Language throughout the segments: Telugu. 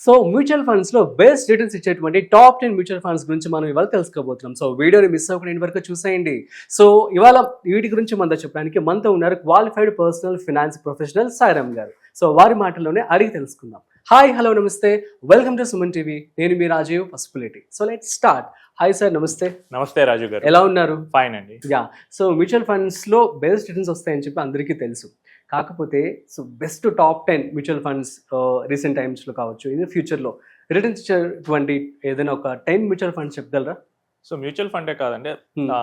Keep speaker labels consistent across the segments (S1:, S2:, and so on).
S1: సో మ్యూచువల్ ఫండ్స్ లో బెస్ట్ రిటర్న్స్ ఇచ్చేటువంటి టాప్ 10 మ్యూచువల్ ఫండ్స్ గురించి మనం ఇవాళ తెలుసుకోబోతున్నాం. సో వీడియోని మిస్ అవ్వకుండా ఇంటి వరకు చూసేయండి. సో ఇవాళ వీటి గురించి మనతో చెప్పడానికి మనతో ఉన్నారు qualified personal finance professional Sairam garu. So వారి మాటల్లోనే అడిగి తెలుసుకుందాం. హాయ్, హలో, నమస్తే, వెల్కమ్ టు సుమన్ టీవీ. నేను మీ Rajeev Pasupuleti. So let start. Hi sir, నమస్తే.
S2: నమస్తే రాజు గారు,
S1: ఎలా ఉన్నారు?
S2: ఫైన్ అండి.
S1: యా, సో మ్యూచువల్ ఫండ్స్ లో బెస్ట్ రిటర్న్స్ వస్తాయని చెప్పి అందరికీ తెలుసు. కాకపోతే so best top 10 mutual funds recent టైమ్స్లో కావచ్చు, ఇది ఫ్యూచర్లో రిటర్న్స్ ఇచ్చేటువంటి ఏదైనా ఒక 10 మ్యూచువల్ ఫండ్స్ చెప్పగలరా?
S2: సో మ్యూచువల్ ఫండే కాదండి,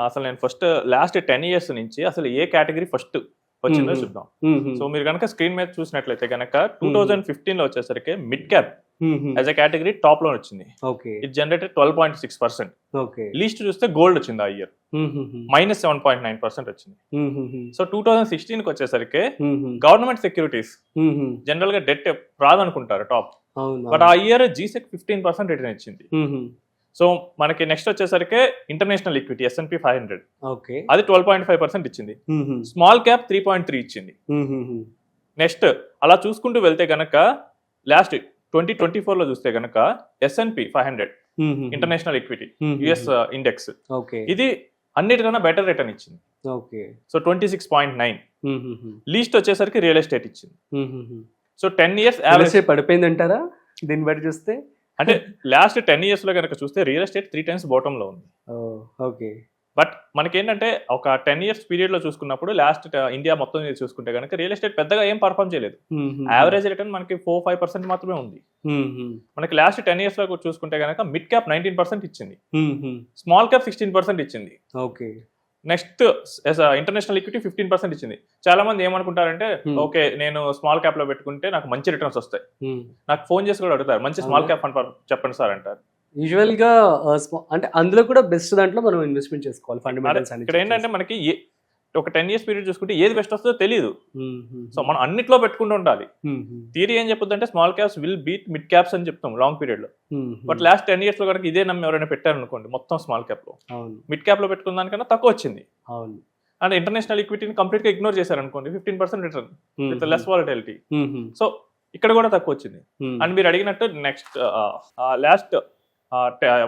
S2: అసలు నేను ఫస్ట్ లాస్ట్ 10 years నుంచి అసలు ఏ కేటగిరీ ఫస్ట్ వచ్చిందో చూద్దాం. సో మీరు కనుక స్క్రీన్ మీద చూసినట్లయితే కనుక 2015 లో వచ్చేసరికి mid cap as a category top లో వచ్చింది. It generated 12.6%. లీస్ట్ చూస్తే గోల్డ్ వచ్చింది ఆ ఇయర్, -7.9% వచ్చింది. సో 2016 కి వచ్చేసరికి గవర్నమెంట్ సెక్యూరిటీస్ జనరల్ గా డెట్ రాదనుకుంటారు టాప్, బట్ ఆ ఇయర్ G-Sec 15% రిటర్న్ ఇచ్చింది. సో మనకి నెక్స్ట్ వచ్చేసరికి ఇంటర్నేషనల్ ఈక్విటీ S&P 500, అది 12.5% ఇచ్చింది. స్మాల్ క్యాప్ 3.3 ఇచ్చింది. నెక్స్ట్ అలా చూసుకుంటూ వెళ్తే గనక లాస్ట్ 2024 లో చూస్తే గనక S&P 500 international equity US index, ఇది అన్నిటికన్నా బెటర్ రిటర్న్ ఇచ్చింది. సో 26.9. లీస్ట్ వచ్చేసరికి రియల్ ఎస్టేట్ ఇచ్చింది. సో 10 years యావరేజ్
S1: పడిపోయింది అంటారా దీన్ని బట్టి చూస్తే?
S2: అంటే లాస్ట్ 10 years లో కనుక చూస్తే రియల్ ఎస్టేట్ 3 times బాటమ్ లో ఉంది. బట్ మనకేంటంటే ఒక 10 years పీరియడ్ లో చూసుకున్నప్పుడు లాస్ట్ ఇండియా మొత్తం చూసుకుంటే కనుక రియల్ ఎస్టేట్ పెద్దగా ఏం పర్ఫార్మ్ చేయలేదు. యావరేజ్ రిటర్న్ మనకి 4-5% మాత్రమే ఉంది. మనకి లాస్ట్ 10 years లో చూసుకుంటే కనుక మిడ్ క్యాప్ 19% ఇచ్చింది, స్మాల్ క్యాప్ 16% ఇచ్చింది. నెక్స్ట్ ఇంటర్నేషనల్ ఈక్విటీ 15% ఇచ్చింది. చాలా మంది ఏమనుకుంటారంటే ఓకే నేను స్మాల్ క్యాప్ లో పెట్టుకుంటే నాకు మంచి రిటర్న్స్ వస్తాయి, నాకు ఫోన్ చేసి కూడా అడుగుతారు మంచి స్మాల్ క్యాప్ ఫండ్ చెప్పండి సార్ అంటారు.
S1: యూజువల్ గా అంటే అందులో కూడా బెస్ట్ దాంట్లో మనం ఇన్వెస్ట్మెంట్ చేసుకోవాలి. ఫండమెంటల్స్
S2: ఇక్కడ ఏంటంటే మనకి ఒక 10 years పీరియడ్ చూసుకుంటే ఏది బెస్ట్ వస్తుందో తెలియదు. సో మనం అన్నిట్లో పెట్టుకుంటూ ఉండాలి. థియరీ ఏం చెప్పుద్ది అంటే small caps will beat mid caps అని చెప్తాం లాంగ్ పీరియడ్ లో. బట్ లాస్ట్ 10 years లో కనుక ఇదే నమ్మి ఎవరైనా పెట్టారనుకోండి మొత్తం స్మాల్ క్యాప్ లో, మిడ్ క్యాప్ లో పెట్టుకున్న దానికన్నా తక్కువ వచ్చింది. అండ్ ఇంటర్నేషనల్ ఈక్విటీని కంప్లీట్ గా ఇగ్నోర్ చేశారనుకోండి 15% return with less volatility. So ఇక్కడ కూడా తక్కువ వచ్చింది. అండ్ మీరు అడిగినట్టు నెక్స్ట్ లాస్ట్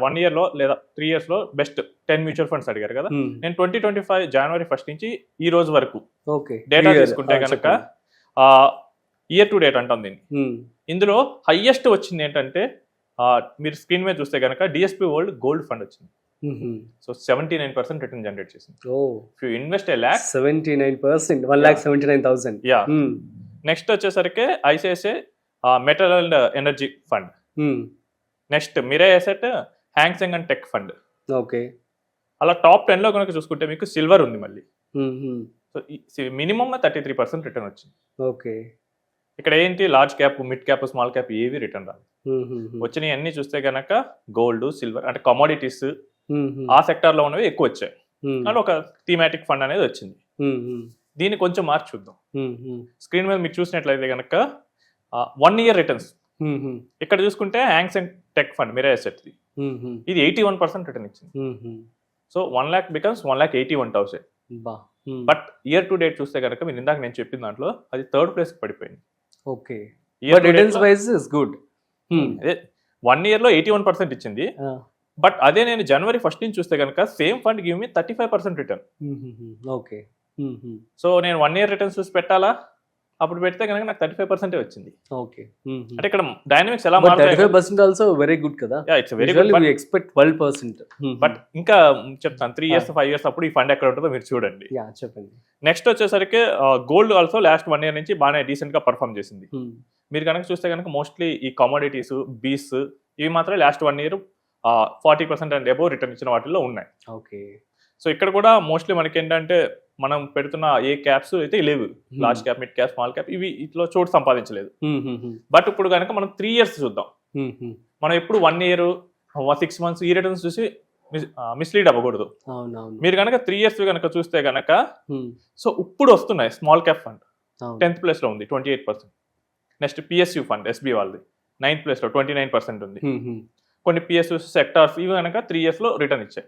S2: 1 year లో లేదా 3 years లో బెస్ట్ 10 మ్యూచువల్ ఫండ్స్ అడిగారు కదా. నేను 2025 January 1st నుంచి ఈ రోజు వరకు డేటా తీసుకుంటే కనుక ఇయర్ టు డేట్ అంటాం దీన్ని. ఇందులో హైయెస్ట్ వచ్చింది ఏంటంటే మీరు స్క్రీన్ మీద చూస్తే కనుక DSP వరల్డ్ గోల్డ్ ఫండ్ వచ్చింది. సో 79% రిటర్న్ జనరేట్ చేసింది. If you invest a lakh
S1: 79%, 1,79,000.
S2: Yeah. Next వచ్చేసరికి ICICI metal and energy fund. Next Mirae Asset, Hang Seng and tech fund. అలా టాప్ 10 లో కనుక చూసుకుంటే మీకు సిల్వర్ ఉంది మళ్ళీ. సో మినిమం 33% రిటర్న్ వచ్చింది. ఇక్కడ ఏంటి large cap, mid cap, small cap ఏవి రిటర్న్ రాదు. వచ్చినాయి అన్ని చూస్తే కనుక గోల్డ్, సిల్వర్ అంటే కమోడిటీస్ ఆ సెక్టార్ లో ఉన్నవి ఎక్కువ వచ్చాయి. అండ్ ఒక థీమాటిక్ ఫండ్ అనేది వచ్చింది. దీన్ని కొంచెం మార్చి చూద్దాం. స్క్రీన్ మీద మీరు చూసినట్లయితే కనుక 1 year రిటర్న్స్ ఇక్కడ చూసుకుంటే హ్యాంగ్సెంగ్ టెక్ ఫండ్ మిరే అసెట్ ఇది 81% రిటర్న్ ఇచ్చింది. So 1 lakh becomes 1,81,000. But year to date చూస్తే కనుక మీరు ఇందాక నేను చెప్పిన దాంట్లో అది 3rd place కి పడిపోయింది. అదే 1 year లో 81% ఇచ్చింది. బట్ అదే నేను January 1st నుంచి చూస్తే కనుక same fund give me 35% return. So నేను 1 year రిటర్న్స్ చూసి పెట్టాలా, అప్పుడు పెడితే కనుక నాకు 35% వచ్చింది. అంటే ఇక్కడ డైనమిక్స్ ఎలా మారుతాయి.
S1: 35% ఆల్సో వెరీ గుడ్ కదా.
S2: It's very good.
S1: We expect 12%.
S2: But ఇంకా చెప్తాను 3 years 5 years అప్పుడు ఈ ఫండ్ ఎక్కడ ఉంటుందో మీరు చూడండి.
S1: చెప్పండి.
S2: నెక్స్ట్ వచ్చేసరికి గోల్డ్ ఆల్సో లాస్ట్ 1 year నుంచి బాగానే డీసెంట్ గా పర్ఫామ్ చేసింది. మీరు కనుక చూస్తే కనుక మోస్ట్లీ ఈ కమోడిటీస్, బీస్ ఇవి మాత్రం last 1 year 40% and above return ఇచ్చిన వాటిల్లో ఉన్నాయి. సో ఇక్కడ కూడా మోస్ట్లీ మనకి ఏంటంటే మనం పెడుతున్న ఏ క్యాప్స్ అయితే లేవు, large cap, mid cap, small cap ఇవి ఇట్లా చోటు సంపాదించలేదు. బట్ ఇప్పుడు కనుక మనం 3 years చూద్దాం. మనం ఎప్పుడు 1 year 6 months ఈ రిటర్న్స్ చూసి మిస్లీడ్ అవ్వకూడదు. మీరు కనుక 3 years కనుక చూస్తే కనుక సో ఇప్పుడు వస్తున్నాయి small cap fund 10th place లో ఉంది 28%. నెక్స్ట్ PSU ఫండ్ SB వాళ్ళది 9th place లో 29% ఉంది. కొన్ని PSU సెక్టార్స్ ఇవి కనుక 3 years లో రిటర్న్ ఇచ్చాయి.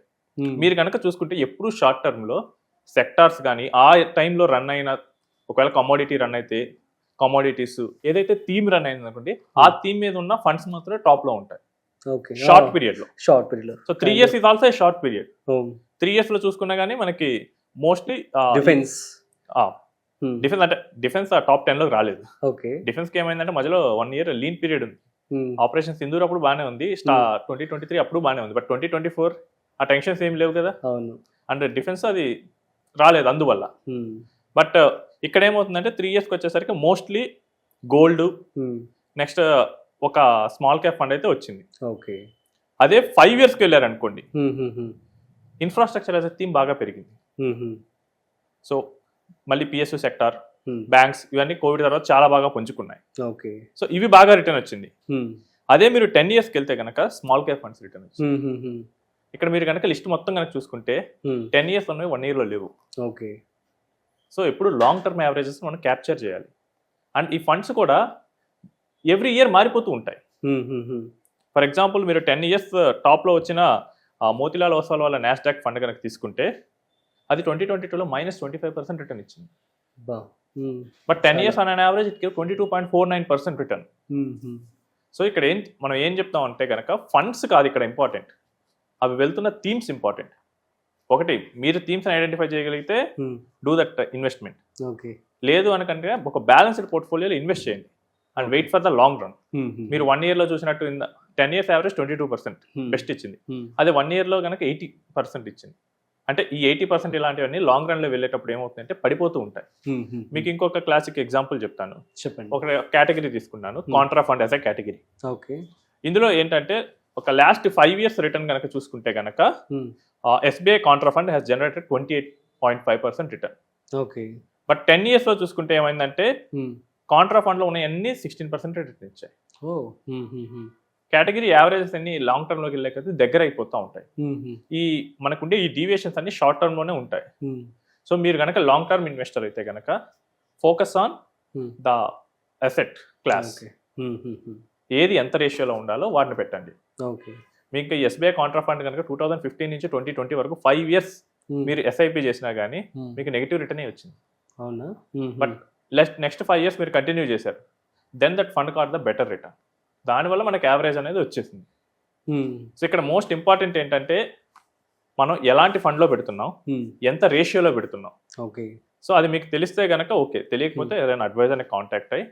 S2: మీరు కనుక చూసుకుంటే ఎప్పుడు షార్ట్ టర్మ్ లో సెక్టార్స్ కానీ ఆ టైంలో రన్ అయిన ఒకవేళ కమోడిటీ రన్ అయితే కమోడిటీస్ ఏదైతే థీమ్ రన్ అయింది అనుకోండి ఆ థీమ్ మీద ఉన్న ఫండ్స్ మాత్రమే టాప్ లో ఉంటాయి
S1: ఓకే
S2: షార్ట్ పీరియడ్ లో.
S1: Short period
S2: so 3 years is also short period. 3 years లో చూసుకున్నా కానీ మనకి మోస్ట్లీ
S1: డిఫెన్స్
S2: డిఫెన్స్ అంటే డిఫెన్స్ టాప్ 10 లోకి రాలేదు.
S1: ఓకే
S2: డిఫెన్స్ కి ఏమైందంటే మధ్యలో 1 year లీన్ పీరియడ్ ఉంది. ఆపరేషన్ సింధూర్ అప్పుడు బాగానే ఉంది, 2023 అప్పుడు బాగానే ఉంది, బట్ 2024 ఆ టెన్షన్స్ ఏం లేవు కదా.
S1: అవును
S2: అండ్ డిఫెన్స్ అది రాలేదు అందువల్ల. బట్ ఇక్కడ ఏమవుతుందంటే 3 years కి వచ్చేసరికి మోస్ట్లీ గోల్డ్ నెక్స్ట్ ఒక స్మాల్ క్యాప్ ఫండ్ అయితే వచ్చింది.
S1: ఓకే
S2: అదే 5 years కి వెళ్ళారు అనుకోండి ఇన్ఫ్రాస్ట్రక్చర్ యాజ్ ఎ థీమ్ బాగా పెరిగింది. సో మళ్ళీ పిఎస్యు సెక్టార్, బ్యాంక్స్ ఇవన్నీ కోవిడ్ తర్వాత చాలా బాగా పుంజుకున్నాయి.
S1: ఓకే
S2: సో ఇవి బాగా రిటర్న్ వచ్చింది. అదే మీరు 10 years కి వెళ్తే కనుక స్మాల్ క్యాప్ ఫండ్స్ రిటర్న్ వచ్చింది. ఇక్కడ మీరు కనుక లిస్ట్ మొత్తం కనుక చూసుకుంటే 10 years ఉన్నవి 1 year లో లేవు.
S1: ఓకే
S2: సో ఇప్పుడు లాంగ్ టర్మ్ యావరేజెస్ మనం క్యాప్చర్ చేయాలి. అండ్ ఈ ఫండ్స్ కూడా ఎవ్రీ ఇయర్ మారిపోతూ ఉంటాయి. ఫర్ ఎగ్జాంపుల్ మీరు 10 years టాప్లో వచ్చిన మోతిలాల్ ఓస్వాల్ వాళ్ళ నాస్డాక్ ఫండ్ కనుక తీసుకుంటే అది 2022లో -25% రిటర్న్ ఇచ్చింది. But 10 years on an average it 22.49% return. So ఇక్కడ మనం ఏం చెప్తాం అంటే కనుక ఫండ్స్ కాదు ఇక్కడ ఇంపార్టెంట్, అవి వెళ్తున్న థీమ్స్ ఇంపార్టెంట్. ఒకటి మీరు థీమ్స్ ఐడెంటిఫై చేయగలిగితే డూ దట్ ఇన్వెస్ట్మెంట్.
S1: ఓకే
S2: లేదు అనకంటే ఒక బ్యాలెన్స్డ్ పోర్ట్ఫోలియోలో ఇన్వెస్ట్ చేయండి and wait for the long run. మీరు 1 year లో చూసినట్టు 10 years యావరేజ్ 22% బెస్ట్ ఇచ్చింది. అదే 1 year లో కనుక 80% ఇచ్చింది. అంటే ఈ 80% ఇలాంటివన్నీ లాంగ్ రన్ లో వెళ్ళేటప్పుడు ఏమవుతుందంటే పడిపోతూ ఉంటాయి. మీకు ఇంకొక క్లాసిక్ ఎగ్జాంపుల్ చెప్తాను.
S1: చెప్పండి.
S2: ఒక కేటగిరీ తీసుకున్నాను, Contra fund as a category.
S1: Okay
S2: ఇందులో ఏంటంటే ఒక లాస్ట్ 5 years రిటర్న్ కనుక చూసుకుంటే కనుక SBI Contra fund has generated 28.5% return.
S1: Okay
S2: but 10 years లో చూసుకుంటే ఏమైందంటే కాంట్రా ఫండ్ లో ఉన్న అన్ని 16% రిటర్న్ ఇచ్చాయి. కేటగిరీ యావరేజెస్ అన్ని లాంగ్ టర్మ్ లోకి వెళ్ళే దగ్గర అయిపోతూ ఉంటాయి. ఈ మనకుండే ఈ డీవియేషన్స్ అన్ని షార్ట్ టర్మ్ లోనే ఉంటాయి. సో మీరు కనుక లాంగ్ టర్మ్ ఇన్వెస్టర్ అయితే కనుక focus on the asset class, ఏది ఎంత రేషియోలో ఉండాలో వాటిని పెట్టండి. మీకు ఎస్బీఐ కాంట్రా ఫండ్ కనుక 2015 నుంచి 2020 వరకు 5 years మీరు ఎస్ఐపి చేసినా కానీ మీకు నెగిటివ్ రిటర్న్ వచ్చింది.
S1: అవునా?
S2: బట్ నెక్స్ట్ 5 years మీరు కంటిన్యూ చేశారు, then that fund got the better return. దానివల్ల మనకి యావరేజ్ అనేది వచ్చేసింది. సో ఇక్కడ మోస్ట్ ఇంపార్టెంట్ ఏంటంటే మనం ఎలాంటి ఫండ్లో పెడుతున్నాం, ఎంత రేషియోలో పెడుతున్నాం.
S1: ఓకే
S2: సో అది మీకు తెలిస్తే కనుక ఓకే, తెలియకపోతే ఏదైనా అడ్వైజర్ని కాంటాక్ట్ అయ్యి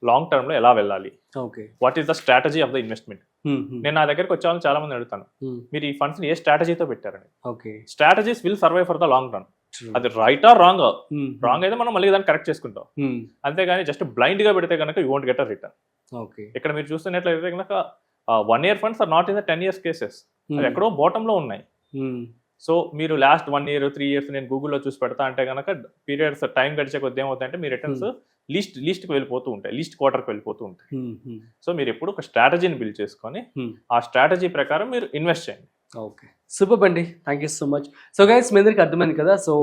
S2: లాంగ్ టర్మ్లో ఎలా వెళ్ళాలి, what is the strategy of the investment. నేను నా దగ్గరకు వచ్చే వాళ్ళని చాలా మంది అడుగుతాను, మీరు ఈ ఫండ్స్ ఏ స్ట్రాటజీతో పెట్టారని. Strategies will survive for the long run. అది రైట్ ఆర్ రాంగ్, రాంగ్ అయితే మనం మళ్ళీ దాన్ని కరెక్ట్ చేసుకుంటాం. అంతేగాని జస్ట్ బ్లైండ్ గా పెడితే కనుక you won't get a return. ఇక్కడ మీరు చూస్తున్నట్లయితే కనుక 1 year funds are not in the 10 years cases, అవి ఎక్కడో బాటమ్ లో ఉన్నాయి. సో మీరు లాస్ట్ 1 year 3 years నేను గూగుల్లో చూసి పెడతా అంటే కనుక పీరియడ్స్ టైం గడిచే కొద్ది ఏమవుతాయంటే మీ రిటర్న్స్ లీస్ట్కి వెళ్ళిపోతూ ఉంటాయి, లీస్ట్ క్వార్టర్కి వెళ్ళిపోతూ ఉంటాయి. సో మీరు ఎప్పుడు ఒక స్ట్రాటజీని బిల్డ్ చేసుకొని ఆ స్ట్రాటజీ ప్రకారం మీరు ఇన్వెస్ట్ చేయండి.
S1: ఓకే, సూపర్ అండి, thank you so much. So guys, మీ అందరికి అర్థమైంది కదా. సో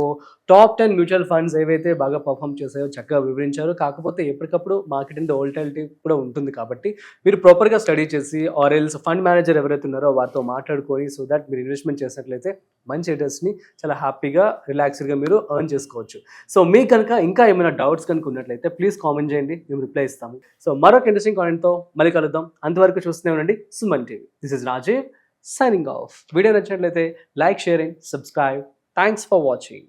S1: టాప్ 10 మ్యూచువల్ ఫండ్స్ ఏవైతే బాగా పర్ఫామ్ చేసాయో చక్కగా వివరించారు. కాకపోతే ఎప్పటికప్పుడు మార్కెట్ ఇన్ వోల్టాలిటీ కూడా ఉంటుంది కాబట్టి మీరు ప్రాపర్గా స్టడీ చేసి ఆర్ ఎల్స్ ఫండ్ మేనేజర్ ఎవరైతే ఉన్నారో వారితో మాట్లాడుకొని సో దట్ మీరు ఇన్వెస్ట్మెంట్ చేసినట్లయితే మంచి రిటర్న్స్ని చాలా హ్యాపీగా రిలాక్స్డ్గా మీరు ఎర్న్ చేసుకోవచ్చు. సో మీకు కనుక ఇంకా ఏమైనా డౌట్స్ కనుక ఉన్నట్లయితే ప్లీజ్ కామెంట్ చేయండి, మేము రిప్లై ఇస్తాము. సో మరొక ఇంట్రెస్టింగ్ కామెంట్తో మళ్ళీ కలుద్దాం. అంతవరకు చూస్తూనే ఉండండి Suman TV. This is Rajeev signing off. Video నచ్చినట్లయితే like, share and subscribe. Thanks for watching.